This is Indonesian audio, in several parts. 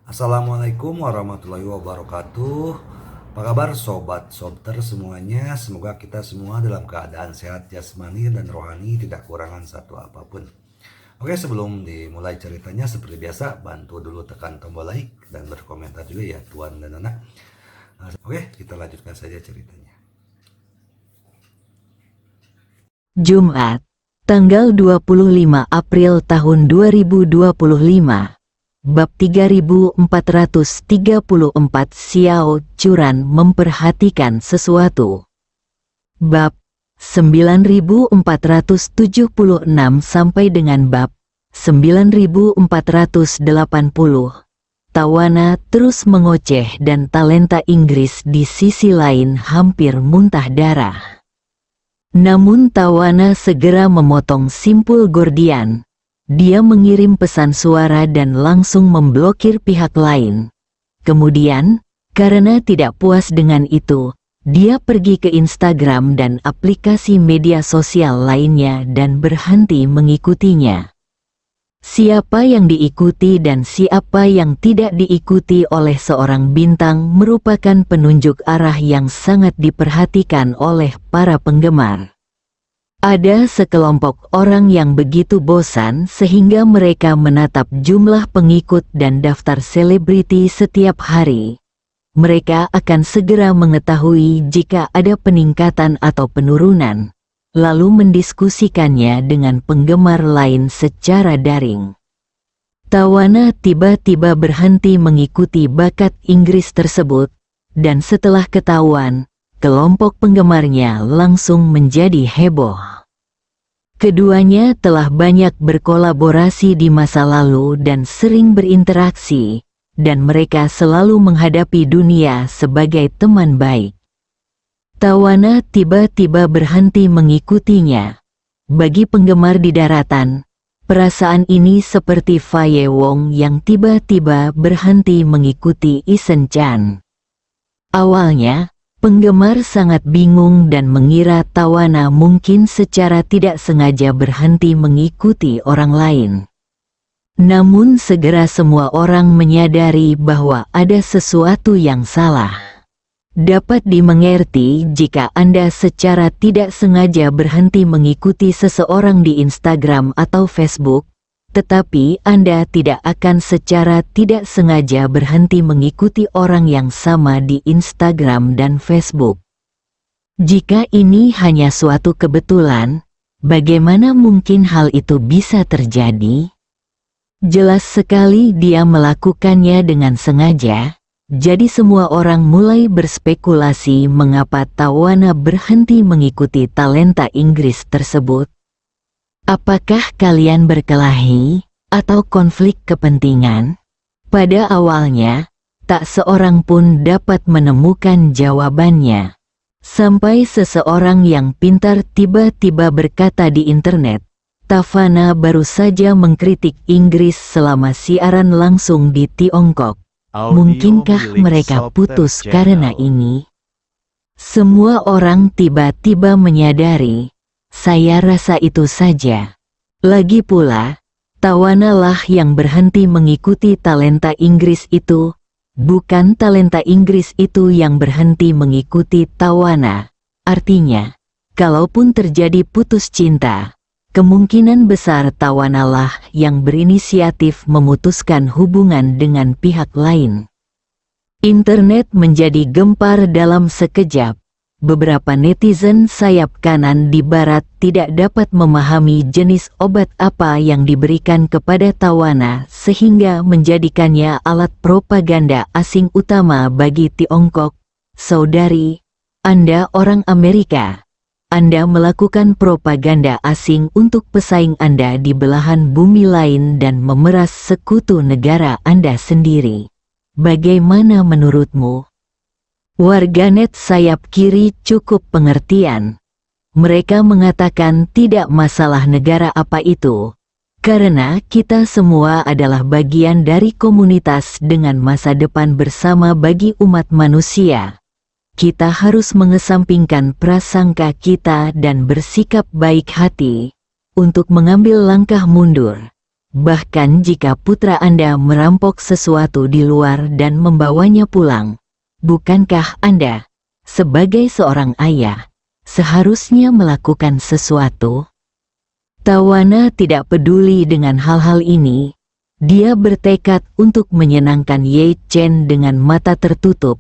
Assalamualaikum warahmatullahi wabarakatuh. Apa kabar sobat sobter semuanya? Semoga kita semua dalam keadaan sehat jasmani dan rohani, tidak kekurangan satu apapun. Oke, sebelum dimulai ceritanya seperti biasa, bantu dulu tekan tombol like dan berkomentar juga ya Tuan dan Anak. Oke, kita lanjutkan saja ceritanya. Jumat, tanggal 25 April tahun 2025. Bab 3434 Xiao Curan memperhatikan sesuatu. Bab 9476 sampai dengan bab 9480. Tawana terus mengoceh dan talenta Inggris di sisi lain hampir muntah darah. Namun Tawana segera memotong simpul Gordian. Dia mengirim pesan suara dan langsung memblokir pihak lain. Kemudian, karena tidak puas dengan itu, dia pergi ke Instagram dan aplikasi media sosial lainnya dan berhenti mengikutinya. Siapa yang diikuti dan siapa yang tidak diikuti oleh seorang bintang merupakan penunjuk arah yang sangat diperhatikan oleh para penggemar. Ada sekelompok orang yang begitu bosan sehingga mereka menatap jumlah pengikut dan daftar selebriti setiap hari. Mereka akan segera mengetahui jika ada peningkatan atau penurunan, lalu mendiskusikannya dengan penggemar lain secara daring. Tawana tiba-tiba berhenti mengikuti bakat Inggris tersebut, dan setelah ketahuan, kelompok penggemarnya langsung menjadi heboh. Keduanya telah banyak berkolaborasi di masa lalu dan sering berinteraksi, dan mereka selalu menghadapi dunia sebagai teman baik. Tawana tiba-tiba berhenti mengikutinya. Bagi penggemar di daratan, perasaan ini seperti Faye Wong yang tiba-tiba berhenti mengikuti Isen Chan. Awalnya, penggemar sangat bingung dan mengira Tawana mungkin secara tidak sengaja berhenti mengikuti orang lain. Namun segera semua orang menyadari bahwa ada sesuatu yang salah. Dapat dimengerti jika Anda secara tidak sengaja berhenti mengikuti seseorang di Instagram atau Facebook, tetapi Anda tidak akan secara tidak sengaja berhenti mengikuti orang yang sama di Instagram dan Facebook. Jika ini hanya suatu kebetulan, bagaimana mungkin hal itu bisa terjadi? Jelas sekali dia melakukannya dengan sengaja, jadi semua orang mulai berspekulasi mengapa Tawana berhenti mengikuti talenta Inggris tersebut. Apakah kalian berkelahi atau konflik kepentingan? Pada awalnya, tak seorang pun dapat menemukan jawabannya. Sampai seseorang yang pintar tiba-tiba berkata di internet, Tawana baru saja mengkritik Inggris selama siaran langsung di Tiongkok. Mungkinkah mereka putus karena ini? Semua orang tiba-tiba menyadari. Saya rasa itu saja. Lagi pula, Tawana lah yang berhenti mengikuti talenta Inggris itu, bukan talenta Inggris itu yang berhenti mengikuti Tawana. Artinya, kalaupun terjadi putus cinta, kemungkinan besar Tawana lah yang berinisiatif memutuskan hubungan dengan pihak lain. Internet menjadi gempar dalam sekejap. Beberapa netizen sayap kanan di barat tidak dapat memahami jenis obat apa yang diberikan kepada Tawana sehingga menjadikannya alat propaganda asing utama bagi Tiongkok. Saudari, Anda orang Amerika. Anda melakukan propaganda asing untuk pesaing Anda di belahan bumi lain dan memeras sekutu negara Anda sendiri. Bagaimana menurutmu? Warganet sayap kiri cukup pengertian. Mereka mengatakan tidak masalah negara apa itu, karena kita semua adalah bagian dari komunitas dengan masa depan bersama bagi umat manusia. Kita harus mengesampingkan prasangka kita dan bersikap baik hati untuk mengambil langkah mundur. Bahkan jika putra Anda merampok sesuatu di luar dan membawanya pulang, bukankah Anda, sebagai seorang ayah, seharusnya melakukan sesuatu? Tawana tidak peduli dengan hal-hal ini. Dia bertekad untuk menyenangkan Ye Chen dengan mata tertutup.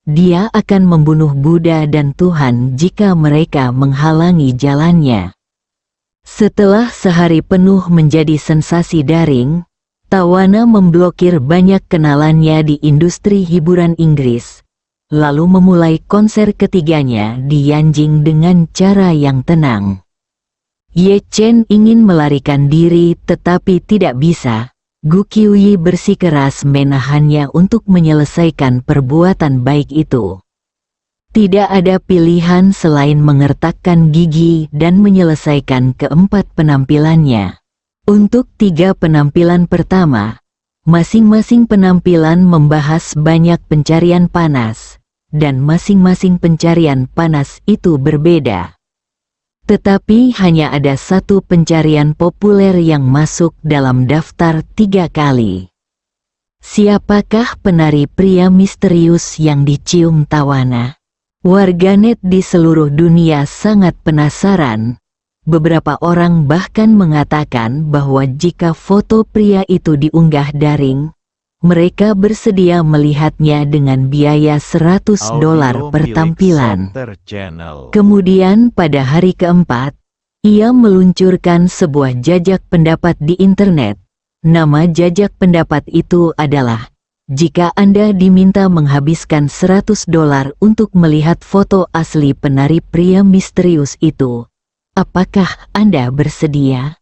Dia akan membunuh Buddha dan Tuhan jika mereka menghalangi jalannya. Setelah sehari penuh menjadi sensasi daring, Tawana memblokir banyak kenalannya di industri hiburan Inggris, lalu memulai konser ketiganya di Yanjing dengan cara yang tenang. Ye Chen ingin melarikan diri tetapi tidak bisa. Gu Qiuyi bersikeras menahannya untuk menyelesaikan perbuatan baik itu. Tidak ada pilihan selain mengertakkan gigi dan menyelesaikan keempat penampilannya. Untuk 3 penampilan pertama, masing-masing penampilan membahas banyak pencarian panas, dan masing-masing pencarian panas itu berbeda. Tetapi hanya ada satu pencarian populer yang masuk dalam daftar 3 kali. Siapakah penari pria misterius yang dicium Tawana? Warganet di seluruh dunia sangat penasaran. Beberapa orang bahkan mengatakan bahwa jika foto pria itu diunggah daring, mereka bersedia melihatnya dengan biaya $100 per tampilan. Kemudian pada hari keempat, ia meluncurkan sebuah jajak pendapat di internet. Nama jajak pendapat itu adalah, jika Anda diminta menghabiskan $100 untuk melihat foto asli penari pria misterius itu, apakah Anda bersedia?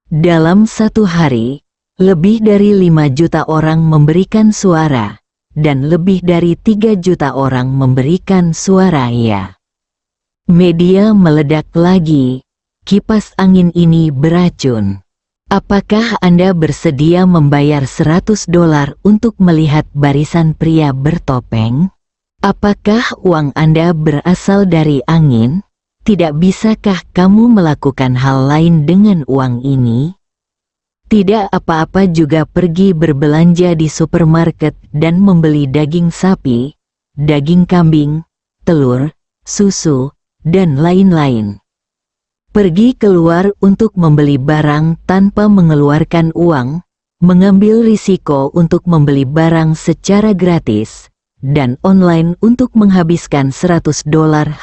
Dalam satu hari, lebih dari 5 juta orang memberikan suara, dan lebih dari 3 juta orang memberikan suara ya. Media meledak lagi. Kipas angin ini beracun. Apakah Anda bersedia membayar $100 untuk melihat barisan pria bertopeng? Apakah uang Anda berasal dari angin? Tidak bisakah kamu melakukan hal lain dengan uang ini? Tidak apa-apa juga pergi berbelanja di supermarket dan membeli daging sapi, daging kambing, telur, susu, dan lain-lain. Pergi keluar untuk membeli barang tanpa mengeluarkan uang, mengambil risiko untuk membeli barang secara gratis, dan online untuk menghabiskan $100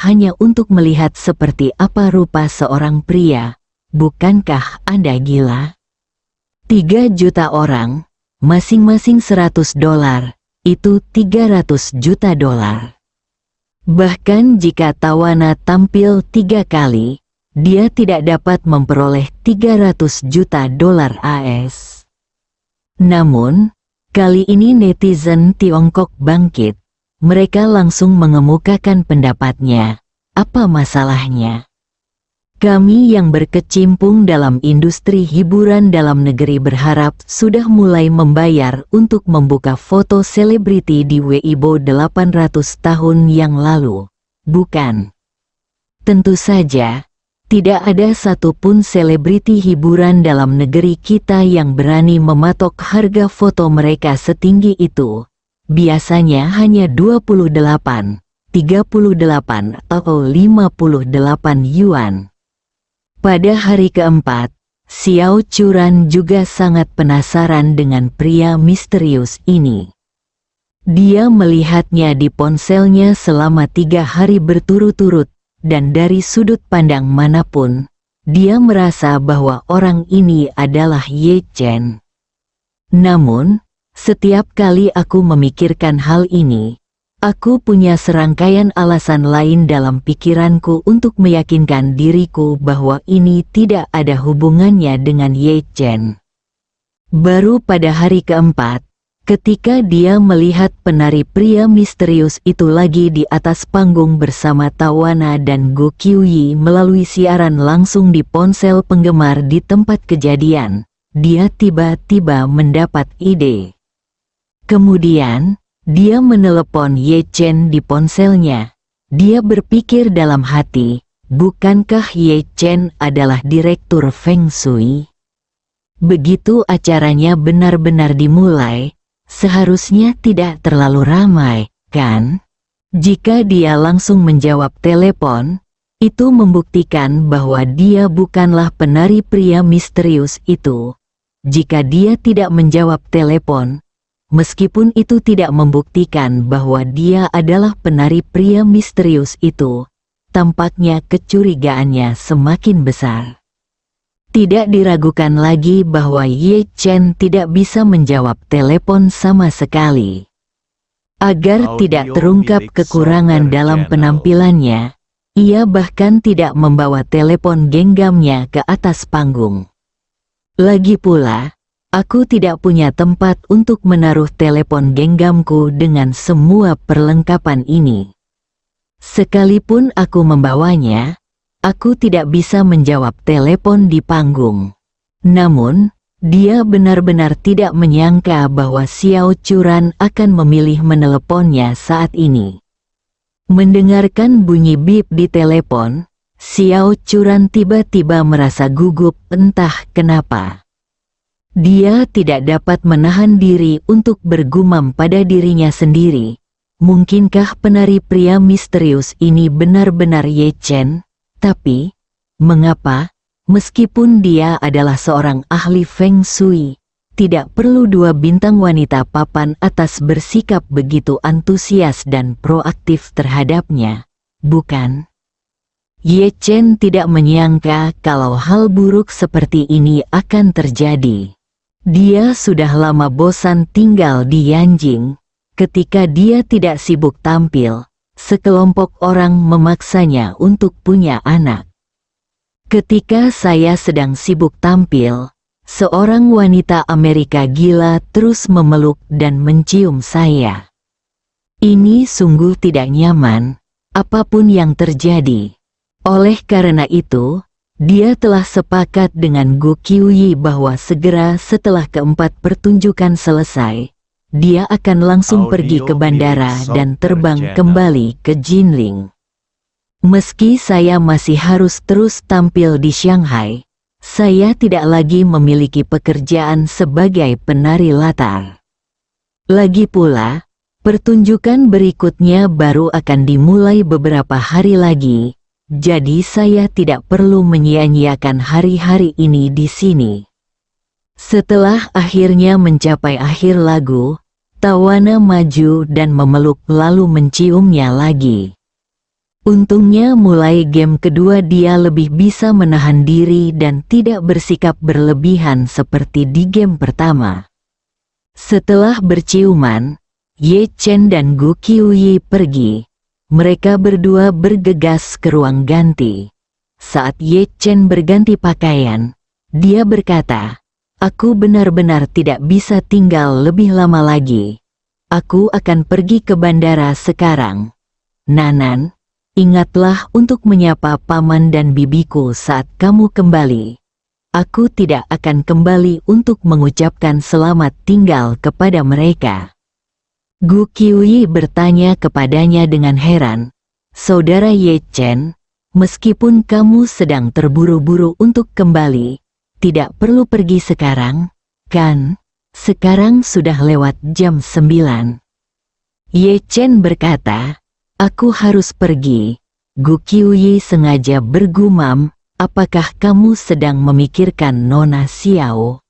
hanya untuk melihat seperti apa rupa seorang pria. Bukankah Anda gila? 3 juta orang, masing-masing $100, itu $300 juta. Bahkan jika Tawana tampil 3 kali, dia tidak dapat memperoleh $300 juta AS. Namun, kali ini netizen Tiongkok bangkit. Mereka langsung mengemukakan pendapatnya. Apa masalahnya? Kami yang berkecimpung dalam industri hiburan dalam negeri berharap sudah mulai membayar untuk membuka foto selebriti di Weibo 800 tahun yang lalu. Bukan? Tentu saja, tidak ada satupun selebriti hiburan dalam negeri kita yang berani mematok harga foto mereka setinggi itu. Biasanya hanya 28, 38 atau 58 yuan. Pada hari keempat, Xiao Churan juga sangat penasaran dengan pria misterius ini. Dia melihatnya di ponselnya selama 3 hari berturut-turut, dan dari sudut pandang manapun, dia merasa bahwa orang ini adalah Ye Chen. Namun, setiap kali aku memikirkan hal ini, aku punya serangkaian alasan lain dalam pikiranku untuk meyakinkan diriku bahwa ini tidak ada hubungannya dengan Ye Chen. Baru pada hari keempat, ketika dia melihat penari pria misterius itu lagi di atas panggung bersama Tawana dan Gu Qiuyi melalui siaran langsung di ponsel penggemar di tempat kejadian, dia tiba-tiba mendapat ide. Kemudian, dia menelepon Ye Chen di ponselnya. Dia berpikir dalam hati, bukankah Ye Chen adalah direktur Feng Shui? Begitu acaranya benar-benar dimulai, seharusnya tidak terlalu ramai, kan? Jika dia langsung menjawab telepon, itu membuktikan bahwa dia bukanlah penari pria misterius itu. Jika dia tidak menjawab telepon, meskipun itu tidak membuktikan bahwa dia adalah penari pria misterius itu, tampaknya kecurigaannya semakin besar. Tidak diragukan lagi bahwa Ye Chen tidak bisa menjawab telepon sama sekali. Agar tidak terungkap kekurangan dalam penampilannya, ia bahkan tidak membawa telepon genggamnya ke atas panggung. Lagi pula, aku tidak punya tempat untuk menaruh telepon genggamku dengan semua perlengkapan ini. Sekalipun aku membawanya, aku tidak bisa menjawab telepon di panggung. Namun, dia benar-benar tidak menyangka bahwa Xiao Churan akan memilih meneleponnya saat ini. Mendengarkan bunyi bip di telepon, Xiao Churan tiba-tiba merasa gugup entah kenapa. Dia tidak dapat menahan diri untuk bergumam pada dirinya sendiri. Mungkinkah penari pria misterius ini benar-benar Ye Chen? Tapi, mengapa, meskipun dia adalah seorang ahli Feng Shui, tidak perlu dua bintang wanita papan atas bersikap begitu antusias dan proaktif terhadapnya, bukan? Ye Chen tidak menyangka kalau hal buruk seperti ini akan terjadi. Dia sudah lama bosan tinggal di Yanjing. Ketika dia tidak sibuk tampil, sekelompok orang memaksanya untuk punya anak. Ketika saya sedang sibuk tampil, seorang wanita Amerika gila terus memeluk dan mencium saya. Ini sungguh tidak nyaman, apapun yang terjadi. Oleh karena itu, dia telah sepakat dengan Gu Qiuyi bahwa segera setelah keempat pertunjukan selesai, dia akan langsung pergi ke bandara dan terbang kembali ke Jinling. Meski saya masih harus terus tampil di Shanghai, saya tidak lagi memiliki pekerjaan sebagai penari latar. Lagi pula, pertunjukan berikutnya baru akan dimulai beberapa hari lagi, jadi saya tidak perlu menyia-nyiakan hari-hari ini di sini. Setelah akhirnya mencapai akhir lagu, Tawana maju dan memeluk lalu menciumnya lagi. Untungnya mulai game kedua dia lebih bisa menahan diri dan tidak bersikap berlebihan seperti di game pertama. Setelah berciuman, Ye Chen dan Gu Qiuyi pergi. Mereka berdua bergegas ke ruang ganti. Saat Ye Chen berganti pakaian, dia berkata, "Aku benar-benar tidak bisa tinggal lebih lama lagi. Aku akan pergi ke bandara sekarang. Nanan, ingatlah untuk menyapa paman dan bibiku saat kamu kembali. Aku tidak akan kembali untuk mengucapkan selamat tinggal kepada mereka." Gu Qiuyi bertanya kepadanya dengan heran, "Saudara Ye Chen, meskipun kamu sedang terburu-buru untuk kembali, tidak perlu pergi sekarang, kan? Sekarang sudah lewat jam 9. Ye Chen berkata, "Aku harus pergi." Gu Qiuyi sengaja bergumam, "Apakah kamu sedang memikirkan Nona Xiao?"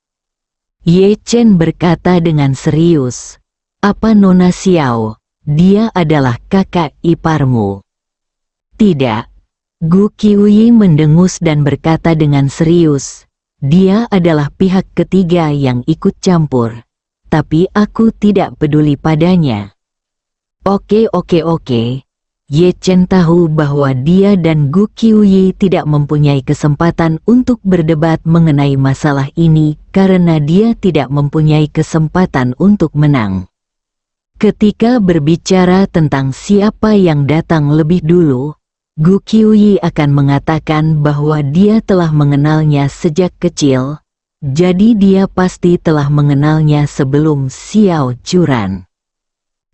Ye Chen berkata dengan serius, "Apa Nona Xiao? Dia adalah kakak iparmu." "Tidak." Gu Qiuyi mendengus dan berkata dengan serius, "Dia adalah pihak ketiga yang ikut campur, tapi aku tidak peduli padanya." Oke. Ye Chen tahu bahwa dia dan Gu Qiuyi tidak mempunyai kesempatan untuk berdebat mengenai masalah ini karena dia tidak mempunyai kesempatan untuk menang. Ketika berbicara tentang siapa yang datang lebih dulu, Gu Qiuyi akan mengatakan bahwa dia telah mengenalnya sejak kecil, jadi dia pasti telah mengenalnya sebelum Xiao Churan.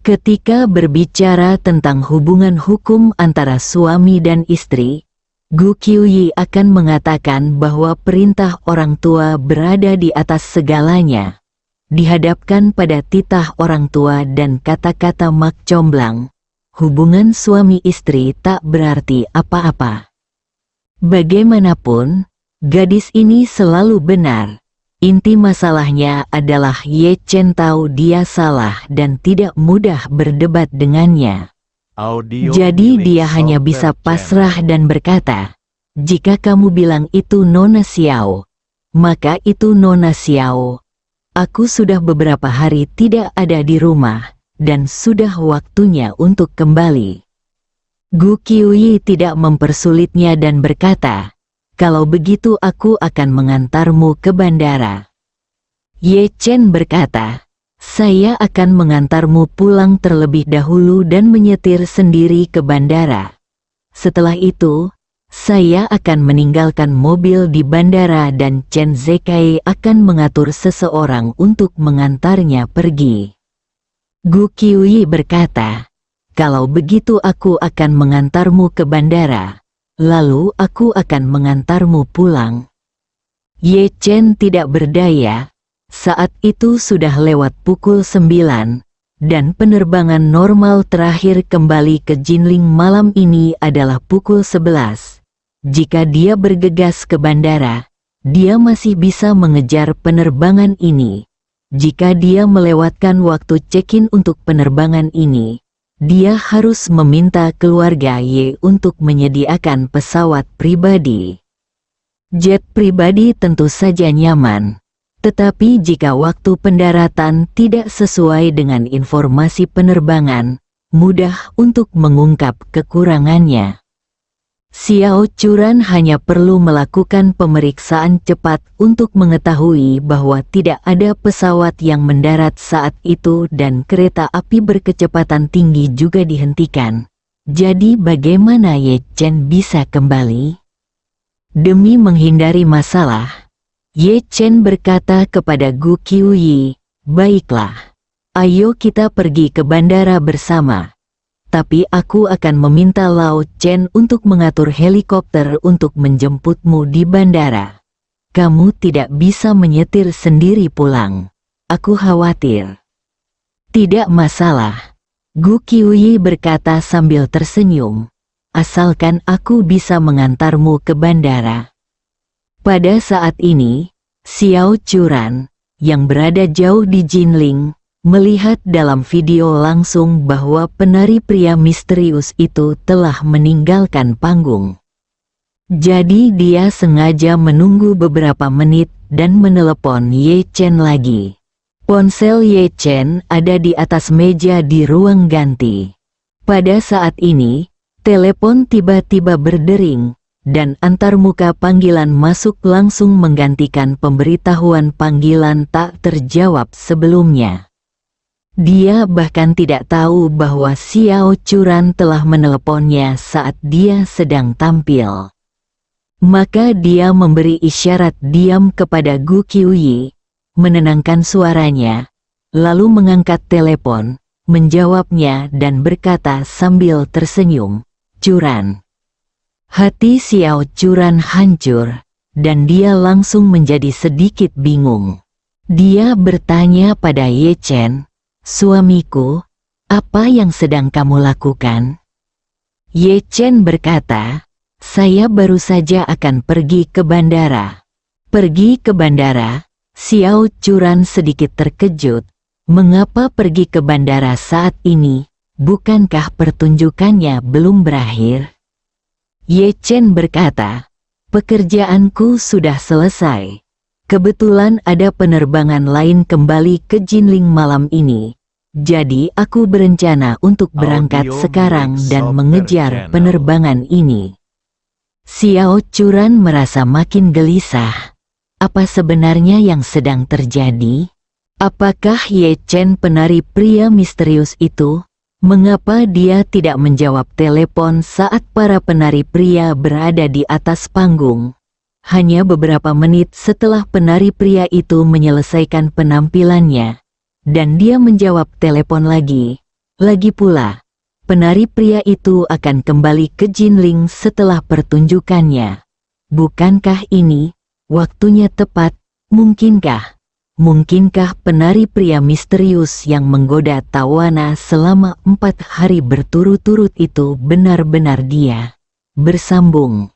Ketika berbicara tentang hubungan hukum antara suami dan istri, Gu Qiuyi akan mengatakan bahwa perintah orang tua berada di atas segalanya. Dihadapkan pada titah orang tua dan kata-kata Mak Comblang, hubungan suami istri tak berarti apa-apa. Bagaimanapun, gadis ini selalu benar. Inti masalahnya adalah Ye Chen tahu dia salah dan tidak mudah berdebat dengannya. Jadi dia hanya bisa pasrah dan berkata, "Jika kamu bilang itu Nona Xiao, maka itu Nona Xiao. Aku sudah beberapa hari tidak ada di rumah, dan sudah waktunya untuk kembali." Gu Qiuyi tidak mempersulitnya dan berkata, "Kalau begitu aku akan mengantarmu ke bandara." Ye Chen berkata, "Saya akan mengantarmu pulang terlebih dahulu dan menyetir sendiri ke bandara. Setelah itu, saya akan meninggalkan mobil di bandara dan Chen Zekai akan mengatur seseorang untuk mengantarnya pergi." Gu Qiuyi berkata, "Kalau begitu aku akan mengantarmu ke bandara. Lalu aku akan mengantarmu pulang." Ye Chen tidak berdaya. Saat itu sudah lewat pukul 9, dan penerbangan normal terakhir kembali ke Jinling malam ini adalah pukul 11. Jika dia bergegas ke bandara, dia masih bisa mengejar penerbangan ini. Jika dia melewatkan waktu check-in untuk penerbangan ini, dia harus meminta keluarga Ye untuk menyediakan pesawat pribadi. Jet pribadi tentu saja nyaman, tetapi jika waktu pendaratan tidak sesuai dengan informasi penerbangan, mudah untuk mengungkap kekurangannya. Xiao Churan hanya perlu melakukan pemeriksaan cepat untuk mengetahui bahwa tidak ada pesawat yang mendarat saat itu dan kereta api berkecepatan tinggi juga dihentikan. Jadi bagaimana Ye Chen bisa kembali? Demi menghindari masalah, Ye Chen berkata kepada Gu Qiuyi, "Baiklah, ayo kita pergi ke bandara bersama. Tapi aku akan meminta Lao Chen untuk mengatur helikopter untuk menjemputmu di bandara. Kamu tidak bisa menyetir sendiri pulang. Aku khawatir." "Tidak masalah," Gu Qiuyi berkata sambil tersenyum. "Asalkan aku bisa mengantarmu ke bandara." Pada saat ini, Xiao Churan, yang berada jauh di Jinling, melihat dalam video langsung bahwa penari pria misterius itu telah meninggalkan panggung. Jadi dia sengaja menunggu beberapa menit dan menelepon Ye Chen lagi. Ponsel Ye Chen ada di atas meja di ruang ganti. Pada saat ini, telepon tiba-tiba berdering, dan antarmuka panggilan masuk langsung menggantikan pemberitahuan panggilan tak terjawab sebelumnya. Dia bahkan tidak tahu bahwa Xiao Churan telah meneleponnya saat dia sedang tampil. Maka dia memberi isyarat diam kepada Gu Qiuyi, menenangkan suaranya, lalu mengangkat telepon, menjawabnya dan berkata sambil tersenyum, "Churan." Hati Xiao Churan hancur, dan dia langsung menjadi sedikit bingung. Dia bertanya pada Ye Chen, "Suamiku, apa yang sedang kamu lakukan?" Ye Chen berkata, "Saya baru saja akan pergi ke bandara." Pergi ke bandara? Xiao Churan sedikit terkejut. Mengapa pergi ke bandara saat ini? Bukankah pertunjukannya belum berakhir? Ye Chen berkata, "Pekerjaanku sudah selesai. Kebetulan ada penerbangan lain kembali ke Jinling malam ini. Jadi aku berencana untuk berangkat sekarang dan mengejar penerbangan ini." Xiao Churan merasa makin gelisah. Apa sebenarnya yang sedang terjadi? Apakah Ye Chen penari pria misterius itu? Mengapa dia tidak menjawab telepon saat para penari pria berada di atas panggung? Hanya beberapa menit setelah penari pria itu menyelesaikan penampilannya, dan dia menjawab telepon lagi. Lagi pula, penari pria itu akan kembali ke Jinling setelah pertunjukannya. Bukankah ini waktunya tepat? Mungkinkah? Mungkinkah penari pria misterius yang menggoda Tawana selama 4 hari berturut-turut itu benar-benar dia? Bersambung.